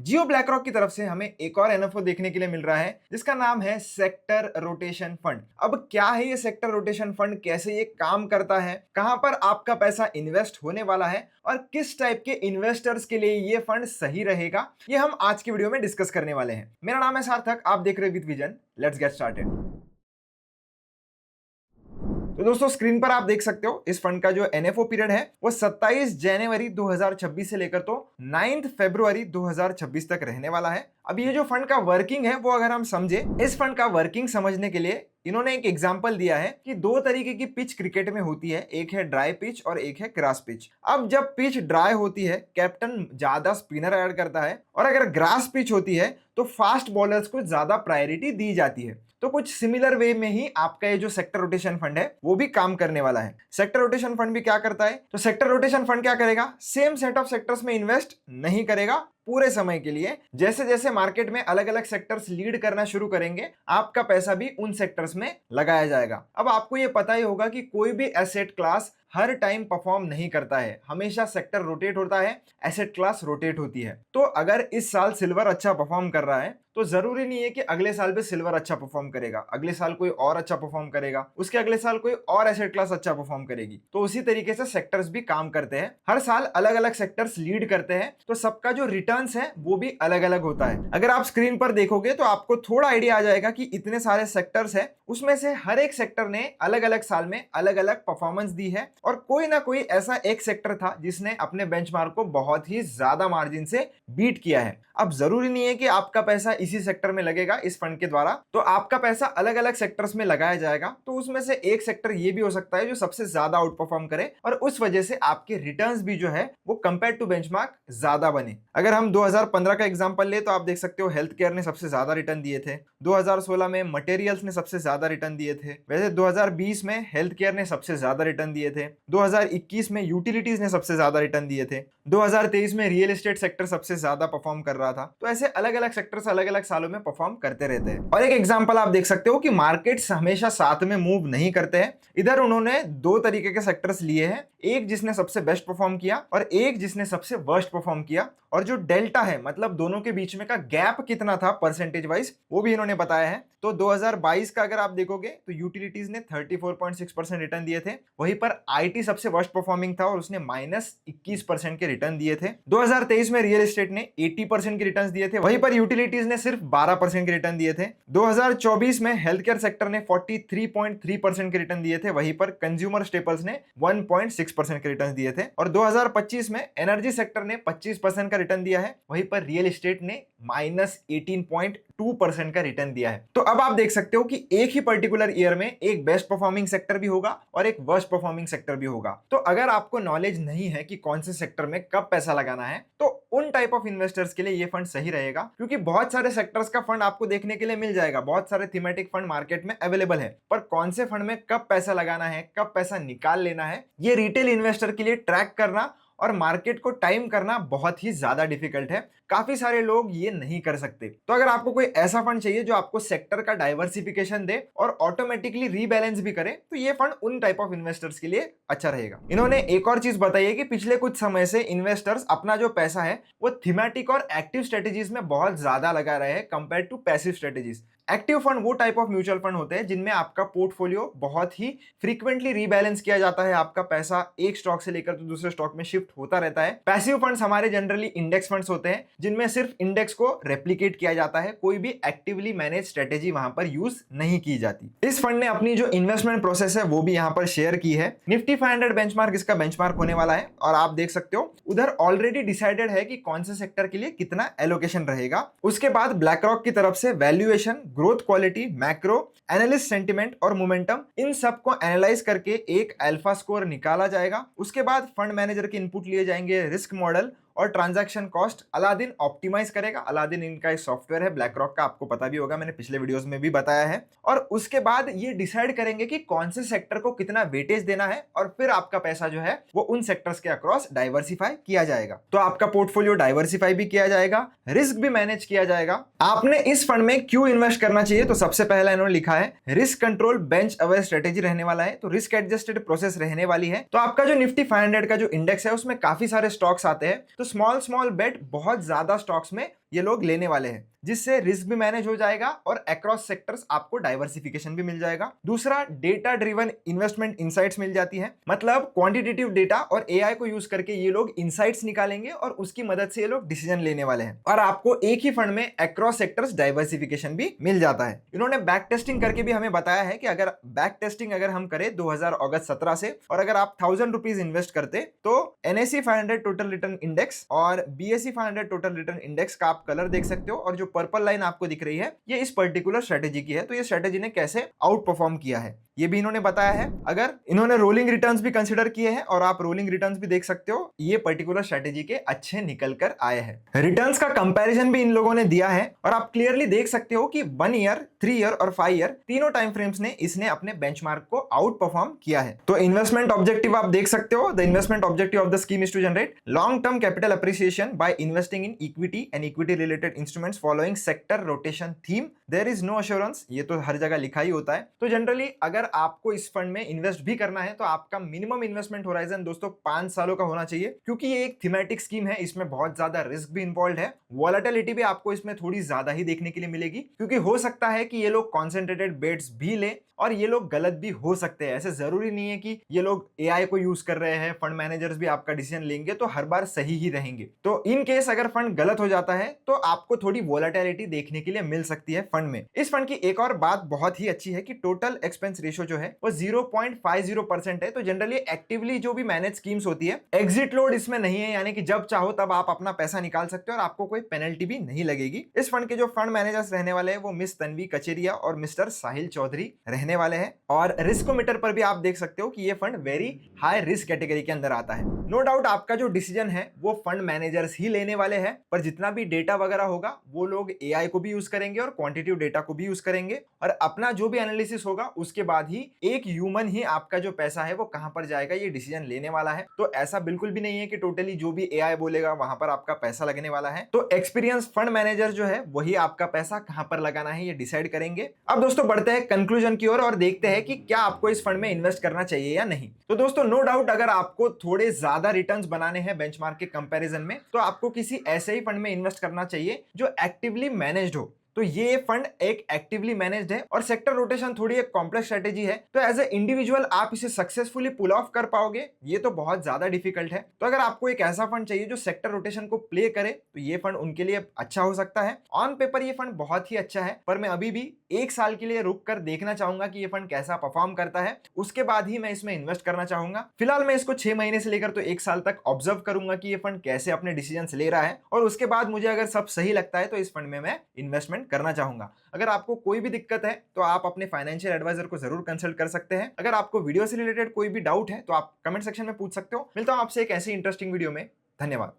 जियो black rock की तरफ से हमें एक और एनएफओ देखने के लिए मिल रहा है जिसका नाम है सेक्टर रोटेशन फंड। अब क्या है ये सेक्टर रोटेशन फंड, कैसे ये काम करता है, कहां पर आपका पैसा इन्वेस्ट होने वाला है और किस टाइप के इन्वेस्टर्स के लिए ये फंड सही रहेगा, ये हम आज की वीडियो में डिस्कस करने वाले हैं। मेरा नाम है सार्थक, आप देख रहे हैं with vision. Let's get started. तो दोस्तों स्क्रीन पर आप देख सकते हो इस फंड का जो एनएफओ पीरियड है वो 27 जनवरी 2026 से लेकर तो 9 फरवरी 2026 तक रहने वाला है। अब ये जो फंड का वर्किंग है वो अगर हम समझे, इस फंड का वर्किंग समझने के लिए इन्होंने एक एग्जांपल दिया है कि दो तरीके की पिच क्रिकेट में होती है, एक है ड्राई पिच और एक है ग्रास पिच। अब जब पिच ड्राई होती है कैप्टन ज्यादा स्पिनर ऐड करता है और अगर ग्रास पिच होती है तो फास्ट बॉलर्स को ज्यादा प्रायोरिटी दी जाती है। तो कुछ सिमिलर वे में ही आपका ये जो सेक्टर रोटेशन फंड है वो भी काम करने वाला है। सेक्टर रोटेशन फंड भी क्या करता है, तो सेक्टर रोटेशन फंड क्या करेगा, सेम सेट ऑफ सेक्टर्स में इन्वेस्ट नहीं करेगा पूरे समय के लिए। जैसे जैसे मार्केट में अलग अलग सेक्टर्स लीड करना शुरू करेंगे आपका पैसा भी उन सेक्टर्स में लगाया जाएगा। अब आपको ये पता ही होगा कि कोई भी एसेट क्लास हर टाइम परफॉर्म नहीं करता है, हमेशा सेक्टर रोटेट होता है, एसेट क्लास रोटेट होती है। तो अगर इस साल सिल्वर अच्छा परफॉर्म कर रहा है तो जरूरी नहीं है कि अगले साल भी सिल्वर अच्छा परफॉर्म करेगा, अगले साल कोई और अच्छा परफॉर्म करेगा, उसके अगले साल कोई और एसेट क्लास अच्छा परफॉर्म करेगी। तो उसी तरीके से सेक्टर्स भी काम करते हैं, हर साल अलग अलग सेक्टर्स लीड करते हैं, तो सबका जो रिटर्न्स है वो भी अलग अलग होता है। अगर आप स्क्रीन पर देखोगे तो आपको थोड़ा आइडिया आ जाएगा कि इतने सारे सेक्टर्स है, उसमें से हर एक सेक्टर ने अलग अलग साल में अलग अलग परफॉर्मेंस दी है और कोई ना कोई ऐसा एक सेक्टर था जिसने अपने बेंचमार्क को बहुत ही ज्यादा मार्जिन से बीट किया है। अब जरूरी नहीं है कि आपका पैसा इसी सेक्टर में लगेगा इस फंड के द्वारा, तो आपका पैसा अलग अलग सेक्टर्स में लगाया जाएगा। तो उसमें से एक सेक्टर ये भी हो सकता है जो सबसे ज्यादा आउट परफॉर्म करे और उस वजह से आपके रिटर्न्स भी जो है वो कंपेयर टू बेंचमार्क ज्यादा बने। अगर हम 2015 का एग्जांपल ले तो आप देख सकते हो हेल्थ केयर ने सबसे ज्यादा रिटर्न दिए थे, 2016 में मटेरियल्स ने सबसे ज्यादा रिटर्न दिए थे, वैसे 2020 में हेल्थ केयर ने सबसे ज्यादा रिटर्न दिए थे, 2021 में यूटिलिटीज ने सबसे ज्यादा रिटर्न दिए थे, 2023 में रियल एस्टेट सेक्टर सबसे ज्यादा परफॉर्म कर रहा था। तो ऐसे अलग अलग सेक्टर्स अलग अलग सालों में परफॉर्म करते रहते हैं। और एक एग्जांपल आप देख सकते हो कि मार्केट्स हमेशा साथ में मूव नहीं करते हैं। इधर उन्होंने दो तरीके के सेक्टर्स लिए हैं, एक जिसने सबसे बेस्ट परफॉर्म किया और एक जिसने सबसे वर्स्ट परफॉर्म किया, और जो डेल्टा है मतलब दोनों के बीच में का गैप कितना था परसेंटेज वाइज वो भी इन्होंने बताया है। तो 2022 का अगर आप देखोगे तो यूटिलिटीज ने 34.6% रिटर्न दिए थे, वहीं पर आईटी सबसे वर्स्ट परफॉर्मिंग था और उसने -21% के रिटर्न दिए थे। 2023 में रियल एस्टेट ने 80% के रिटर्न दिए थे, वहीं पर यूटिलिटीज ने सिर्फ 12% के रिटर्न दिए थे। 2024 में हेल्थ केयर सेक्टर ने 43.3% के रिटर्न दिए थे, वहीं पर कंज्यूमर स्टेपल्स ने 1.6% के रिटर्न दिए थे। और 2025 में एनर्जी सेक्टर ने 25% का रिटर्न दिया है, वहीं पर रियल एस्टेट ने -18.2% का रिटर्न दिया है। तो अब आप देख सकते हो कि एक ही पर्टिकुलर ईयर में एक बेस्ट परफॉर्मिंग सेक्टर भी होगा और एक वर्स्ट परफॉर्मिंग सेक्टर भी होगा। तो अगर आपको नॉलेज नहीं है कि कौन से सेक्टर में कब पैसा लगाना है तो उन टाइप ऑफ इन्वेस्टर्स के लिए ये फंड सही रहेगा, क्योंकि बहुत सारे सेक्टर्स का फंड आपको देखने के लिए मिल जाएगा, बहुत सारे थीमेटिक फंड मार्केट में अवेलेबल है, पर कौन से फंड में कब पैसा लगाना है, कब पैसा निकाल लेना है, ये रिटेल इन्वेस्टर के लिए ट्रैक करना और मार्केट को टाइम करना बहुत ही ज्यादा डिफिकल्ट है। काफी सारे लोग ये नहीं कर सकते। तो अगर आपको कोई ऐसा फंड चाहिए जो आपको सेक्टर का डाइवर्सिफिकेशन दे और ऑटोमेटिकली रीबैलेंस भी करे, तो ये फंड उन टाइप ऑफ इन्वेस्टर्स के लिए अच्छा रहेगा। इन्होंने एक और चीज बताई है कि पिछले कुछ समय से इन्वेस्टर्स अपना जो पैसा है वो थीमेटिक और एक्टिव स्ट्रेटेजीज में बहुत ज्यादा लगा रहे हैं compare to passive strategies. Active fund वो टाइप ऑफ म्यूचुअल फंड होते हैं जिनमें आपका पोर्टफोलियो बहुत ही फ्रीक्वेंटली रीबैलेंस किया जाता है, आपका पैसा एक स्टॉक से लेकर तो दूसरे स्टॉक में शिफ्ट होता रहता है। पैसिव फंड्स हमारे जनरली इंडेक्स फंड्स होते हैं जिनमें सिर्फ इंडेक्स को रेप्लिकेट किया जाता है, कोई भी एक्टिवली मैनेज स्ट्रेटेजी वहां पर यूज नहीं की जाती। इस फंड ने अपनी जो इन्वेस्टमेंट प्रोसेस है वो भी यहाँ पर शेयर की है। निफ्टी 500 बेंचमार्क इसका बेंचमार्क होने वाला है और आप देख सकते हो उधर ऑलरेडी डिसाइडेड है कि कौन से सेक्टर के लिए कितना एलोकेशन रहेगा। उसके बाद ब्लैक रॉक की तरफ से valuation, growth quality, macro, analyst sentiment और मोमेंटम, इन सब को एनालाइज करके एक अल्फा स्कोर निकाला जाएगा। उसके बाद फंड मैनेजर के इनपुट लिए जाएंगे, रिस्क मॉडल और ट्रांजैक्शन कॉस्ट अलादीन ऑप्टिमाइज करेगा। अलादीन इनका एक सॉफ्टवेयर है ब्लैक रॉक का, आपको पता भी होगा, मैंने पिछले वीडियोस में भी बताया है। और उसके बाद ये डिसाइड करेंगे कि कौन से सेक्टर को कितना वेटेज देना है और फिर आपका पैसा जो है वो उन सेक्टर्स के अक्रॉस डाइवर्सिफाई किया जाएगा। तो आपका पोर्टफोलियो डाइवर्सिफाई भी किया जाएगा, रिस्क भी मैनेज किया जाएगा। आपने इस फंड में क्यों इन्वेस्ट करना चाहिए, तो सबसे पहला इन्होंने लिखा है risk control bench aware strategy रहने वाला है, तो रिस्क एडजस्टेड प्रोसेस रहने वाली है। तो आपका जो निफ्टी 500 का जो इंडेक्स है उसमें काफी सारे स्टॉक्स आते हैं, तो स्मॉल बेट बहुत ज्यादा स्टॉक्स में ये लोग लेने वाले हैं, जिससे रिस्क भी मैनेज हो जाएगा और अक्रॉस सेक्टर्स आपको डाइवर्सिफिकेशन भी मिल जाएगा। दूसरा, डेटा ड्रिवन इन्वेस्टमेंट इनसाइट्स मिल जाती है, मतलब क्वांटिटेटिव डेटा और एआई को यूज करके ये लोग इनसाइट्स निकालेंगे और उसकी मदद से ये लोग डिसीजन लेने वाले हैं। और आपको एक ही फंड में अक्रॉस सेक्टर्स डाइवर्सिफिकेशन भी मिल जाता है। इन्होंने बैक टेस्टिंग करके भी हमें बताया है कि अगर बैक टेस्टिंग अगर हम करें 2017 से, और अगर आप 1000 रुपीज इन्वेस्ट करते तो NSE 500 टोटल रिटर्न इंडेक्स और BSE 500 टोटल रिटर्न इंडेक्स का आप कलर देख सकते हो, और जो पर्पल लाइन आपको दिख रही है ये इस पर्टिकुलर स्ट्रेटेजी की है। तो ये स्ट्रेटेजी ने कैसे आउट परफॉर्म किया है ये भी इन्होंने बताया है। अगर इन्होंने रोलिंग रिटर्न्स भी कंसीडर किए हैं, और आप रोलिंग रिटर्न्स भी देख सकते हो, ये पर्टिकुलर स्ट्रेटेजी के अच्छे निकल कर आए हैं। रिटर्न्स का कंपैरिजन भी इन लोगों ने दिया है, और आप क्लियरली देख सकते हो कि 1 ईयर, 3 ईयर और 5 ईयर तीनों टाइम फ्रेम्स ने इसने अपने बेंचमार्क को आउट परफॉर्म किया है। तो इन्वेस्टमेंट ऑब्जेक्टिव आप देख सकते हो, the investment objective of the scheme is to generate long term capital appreciation by investing in equity and equity related instruments following sector rotation theme, there is no assurance. ये तो हर जगह लिखा ही होता है। तो जनरली अगर आपको इस फंड में इन्वेस्ट भी करना है तो आपका मिनिमम इन्वेस्टमेंट होराइजन दोस्तों 5 सालों का होना चाहिए, क्योंकि ये एक थीमेटिक स्कीम है, इसमें बहुत ज्यादा रिस्क भी इन्वॉल्व है। वॉलेटिलिटी भी आपको इसमें थोड़ी ज्यादा ही देखने के लिए मिलेगी, क्योंकि हो सकता है कि ये लोग कॉन्सेंट्रेटेड बेट्स भी ले और ये लोग गलत भी हो सकते हैं। ऐसे जरूरी नहीं है कि ये लोग एआई को यूज कर रहे हैं, फंड मैनेजर्स भी आपका डिसीजन लेंगे तो हर बार सही ही रहेंगे। तो इन केस अगर फंड गलत हो जाता है तो आपको थोड़ी वॉलेटिलिटी देखने के लिए मिल सकती है फंड में। इस फंड की एक और बात बहुत ही अच्छी है कि टोटल एक्सपेंस रेशियो जो है वो 0.50% है। तो जनरली एक्टिवली जो भी मैनेज स्कीम्स होती है, एग्जिट लोड इसमें नहीं है, यानी कि जब चाहो तब आप अपना पैसा निकाल सकते हो और आपको कोई पेनल्टी भी नहीं लगेगी। इस फंड के जो फंड मैनेजर्स रहने वाले हैं वो मिस तन्वी कचेरिया और मिस्टर साहिल चौधरी रहने वाले हैं। और रिस्कोमीटर पर भी आप देख सकते हो कि ये fund very high risk category के अंदर आता है। नो डाउट आपका जो डिसीजन है वो फंड मैनेजर्स ही लेने वाले हैं, पर जितना भी डेटा वगैरह होगा वो लोग एआई को भी यूज करेंगे और क्वांटिटेटिव डेटा को भी यूज करेंगे, और अपना जो भी एनालिसिस होगा उसके बाद ही एक ह्यूमन ही आपका जो पैसा है वो कहां पर जाएगा ये डिसीजन लेने वाला है। तो ऐसा बिल्कुल भी नहीं है कि टोटली जो भी एआई बोलेगा वहां पर आपका पैसा लगने वाला है। तो एक्सपीरियंस फंड मैनेजर जो है वही आपका पैसा कहां पर लगाना है ये डिसाइड करेंगे। अब दोस्तों बढ़ते हैं कंक्लूजन की ओर और देखते हैं कि क्या आपको इस फंड में इन्वेस्ट करना चाहिए या नहीं। तो दोस्तों नो डाउट अगर आपको थोड़े ज्यादा रिटर्न्स बनाने हैं बेंचमार्क के कंपैरिजन में, तो आपको किसी ऐसे ही फंड में इन्वेस्ट करना चाहिए जो एक्टिवली मैनेज्ड हो। तो ये फंड एक एक्टिवली मैनेज्ड है और सेक्टर रोटेशन थोड़ी एक कॉम्प्लेक्स स्ट्रेटेजी है। तो एज ए इंडिविजुअल आप इसे सक्सेसफुली पुल ऑफ कर पाओगे, ये तो बहुत ज्यादा डिफिकल्ट है। तो अगर आपको एक ऐसा फंड चाहिए जो सेक्टर रोटेशन को प्ले करे तो ये फंड उनके लिए अच्छा हो सकता है। ऑन पेपर ये फंड बहुत ही अच्छा है, पर मैं अभी भी 1 साल के लिए रुक कर देखना चाहूंगा कि ये फंड कैसा परफॉर्म करता है, उसके बाद ही मैं इसमें इन्वेस्ट करना चाहूंगा। फिलहाल मैं इसको 6 महीने से लेकर तो 1 साल तक ऑब्जर्व करूंगा कि ये फंड कैसे अपने डिसीजन ले रहा है, और उसके बाद मुझे अगर सब सही लगता है तो इस फंड में मैं इन्वेस्टमेंट करना चाहूंगा। अगर आपको कोई भी दिक्कत है तो आप अपने फाइनेंशियल एडवाइजर को जरूर कंसल्ट कर सकते हैं। अगर आपको वीडियो से रिलेटेड कोई भी डाउट है तो आप कमेंट सेक्शन में पूछ सकते हो। मिलता हूं आपसे एक ऐसी इंटरेस्टिंग वीडियो में। धन्यवाद।